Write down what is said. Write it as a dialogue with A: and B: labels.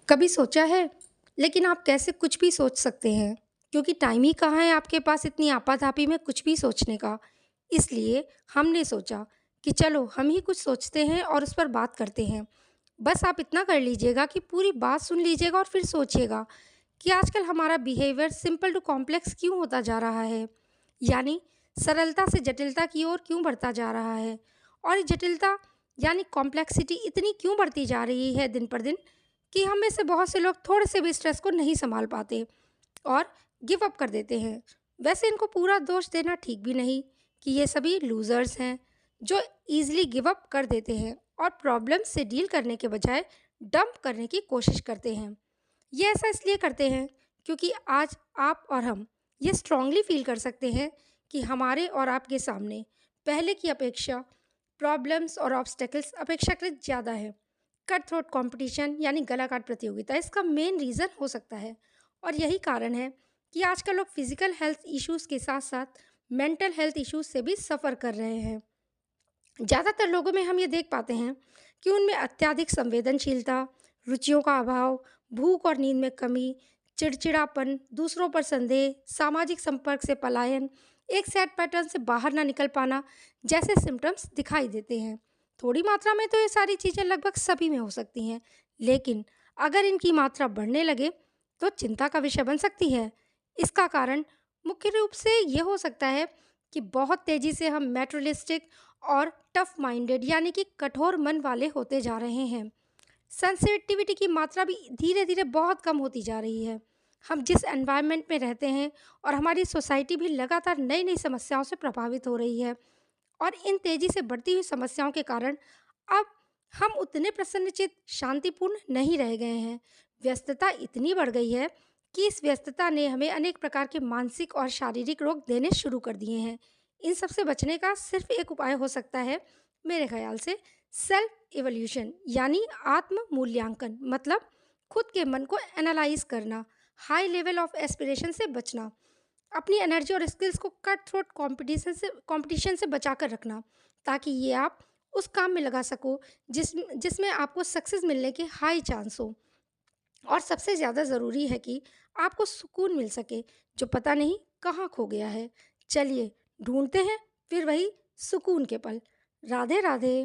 A: कभी सोचा है? लेकिन आप कैसे कुछ भी सोच सकते हैं, क्योंकि टाइम ही कहाँ है आपके पास इतनी आपाधापी में कुछ भी सोचने का। इसलिए हमने सोचा कि चलो हम ही कुछ सोचते हैं और उस पर बात करते हैं। बस आप इतना कर लीजिएगा कि पूरी बात सुन लीजिएगा और फिर सोचिएगा कि आजकल हमारा बिहेवियर सिंपल टू कॉम्प्लेक्स क्यों होता जा रहा है? यानी सरलता से जटिलता की ओर क्यों बढ़ता जा रहा है? और ये जटिलता यानी कॉम्प्लेक्सिटी इतनी क्यों बढ़ती जा रही है दिन पर दिन कि हम में से बहुत से लोग थोड़े से भी स्ट्रेस को नहीं संभाल पाते और गिव अप कर देते हैं। वैसे इनको पूरा दोष देना ठीक भी नहीं कि ये सभी लूज़र्स हैं जो ईज़िली गिव अप कर देते हैं और प्रॉब्लम से डील करने के बजाय डंप करने की कोशिश करते हैं। ये ऐसा इसलिए करते हैं क्योंकि आज आप और हम ये स्ट्रांगली फील कर सकते हैं कि हमारे और आपके सामने पहले की अपेक्षा प्रॉब्लम्स और ऑब्स्टेकल्स अपेक्षाकृत ज़्यादा है। कट थ्रोट कंपटीशन यानी गला काट प्रतियोगिता इसका मेन रीज़न हो सकता है और यही कारण है कि आजकल लोग फिजिकल हेल्थ इश्यूज़ के साथ साथ मेंटल हेल्थ इश्यूज़ से भी सफ़र कर रहे हैं। ज़्यादातर लोगों में हम ये देख पाते हैं कि उनमें अत्यधिक संवेदनशीलता, रुचियों का अभाव, भूख और नींद में कमी, चिड़चिड़ापन, दूसरों पर संदेह, सामाजिक संपर्क से पलायन, एक सेट पैटर्न से बाहर ना निकल पाना जैसे सिम्टम्स दिखाई देते हैं। थोड़ी मात्रा में तो ये सारी चीज़ें लगभग सभी में हो सकती हैं, लेकिन अगर इनकी मात्रा बढ़ने लगे तो चिंता का विषय बन सकती है। इसका कारण मुख्य रूप से ये हो सकता है कि बहुत तेज़ी से हम मैटेरियलिस्टिक और टफ माइंडेड यानी कि कठोर मन वाले होते जा रहे हैं। सेंसिटिविटी की मात्रा भी धीरे धीरे बहुत कम होती जा रही है। हम जिस एनवायरनमेंट में रहते हैं और हमारी सोसाइटी भी लगातार नई नई समस्याओं से प्रभावित हो रही है और इन तेज़ी से बढ़ती हुई समस्याओं के कारण अब हम उतने प्रसन्नचित्त शांतिपूर्ण नहीं रह गए हैं। व्यस्तता इतनी बढ़ गई है कि इस व्यस्तता ने हमें अनेक प्रकार के मानसिक और शारीरिक रोग देने शुरू कर दिए हैं। इन सब से बचने का सिर्फ एक उपाय हो सकता है मेरे ख्याल से, सेल्फ इवोल्यूशन यानी आत्म मूल्यांकन। मतलब खुद के मन को एनालाइज करना, हाई लेवल ऑफ एस्पिरेशन से बचना, अपनी एनर्जी और स्किल्स को कट थ्रोट कंपटीशन से बचा कर रखना, ताकि ये आप उस काम में लगा सको जिसमें आपको सक्सेस मिलने के हाई चांस हो। और सबसे ज़्यादा ज़रूरी है कि आपको सुकून मिल सके, जो पता नहीं कहाँ खो गया है। चलिए ढूंढते हैं फिर वही सुकून के पल। राधे राधे।